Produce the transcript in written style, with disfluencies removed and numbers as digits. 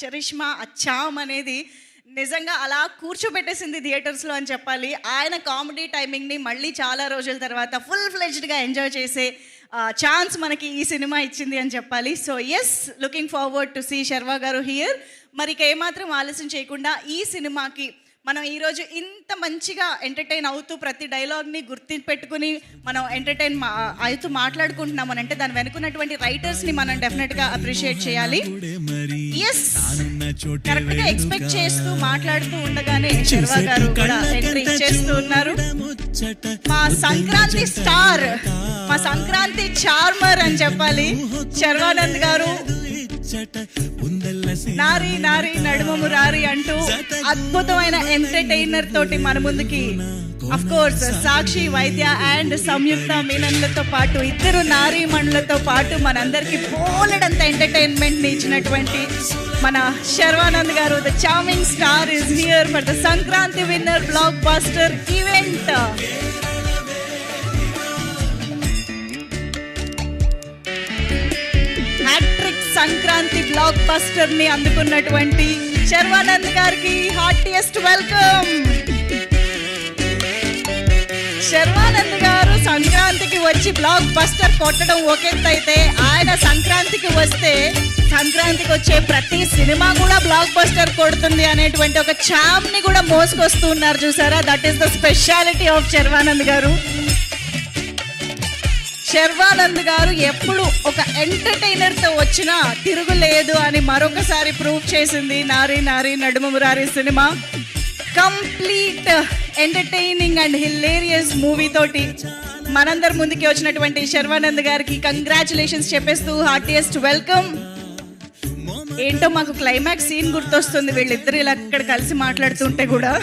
Charisma అచ్చామ్ అనేది నిజంగా అలా కూర్చోబెట్టేసింది థియేటర్స్లో అని చెప్పాలి. ఆయన కామెడీ టైమింగ్ని మళ్ళీ చాలా రోజుల తర్వాత ఫుల్ ఫ్లెడ్జ్డ్గా ఎంజాయ్ చేసే ఛాన్స్ మనకి ఈ సినిమా ఇచ్చింది అని చెప్పాలి. So yes, looking forward to see Sharwa garu here. మరి ఇక ఏమాత్రం ఆలస్యం చేయకుండా ఈ సినిమాకి మనం ఈరోజు ఇంత మంచిగా ఎంటర్టైన్ అవుతూ ప్రతి డైలాగ్ని గుర్తుపెట్టుకుని మనం ఎంటర్టైన్ అవుతూ మాట్లాడుకుంటున్నాం అని అంటే దాని వెనుకున్నటువంటి రైటర్స్ని మనం డెఫినెట్గా అప్రిషియేట్ చేయాలి. ఎస్, కరెక్ట్గా ఎక్స్పెక్ట్ చేస్తూ మాట్లాడుతూ ఉండగానే శర్వా గారు కూడా ఎంట్రీ ఇచ్చేస్తూ ఉన్నారు. మా సంక్రాంతి స్టార్, మా సంక్రాంతి చార్మర్ అని చెప్పాలి శర్వానంద్ గారు. నారి నారి నడుమము రారి అంటూ అద్భుతమైన ఎంటర్టైనర్ తోటి మన ముందుకి అఫ్ కోర్స్ సాక్షి వైద్య అండ్ సంయుక్త మీనన్లతో పాటు ఇద్దరు నారీమణులతో పాటు మనందరికి బోలెడంత ఎంటర్టైన్మెంట్ ని ఇచ్చినటువంటి మన శర్వానంద్ గారు, the charming star is here for the Sankranti winner block buster event. Sankranti block buster ని అందుకున్నటువంటి శర్వానంద్ గారికి హార్టియెస్ట్ వెల్కమ్. శర్వానంద్ గారు సంక్రాంతికి వచ్చి బ్లాక్ బస్టర్ కొట్టడం ఒకెత్తైతే, ఆయన సంక్రాంతికి వస్తే సంక్రాంతికి వచ్చే ప్రతి సినిమా కూడా బ్లాక్ బస్టర్ కొడుతుంది అనేటువంటి ఒక ఛామ్ ని కూడా మోసుకొస్తూ ఉన్నారు చూసారా. That is the speciality of Sharwanand గారు. శర్వానంద్ గారు ఎప్పుడు ఒక ఎంటర్టైనర్తో వచ్చినా తిరుగులేదు అని మరొకసారి ప్రూవ్ చేసింది నారీ నారీ నడుమము రారి సినిమా. Complete entertaining and hilarious movie తోటి మనందరి ముందుకి వచ్చినటువంటి శర్వానంద్ గారికి కంగ్రాచులేషన్స్ చెప్పేస్తూ హార్టియెస్ట్ వెల్కమ్. ఏంటో మాకు క్లైమాక్స్ సీన్ గుర్తొస్తుంది వీళ్ళిద్దరు ఇలా అక్కడ కలిసి మాట్లాడుతుంటే కూడా.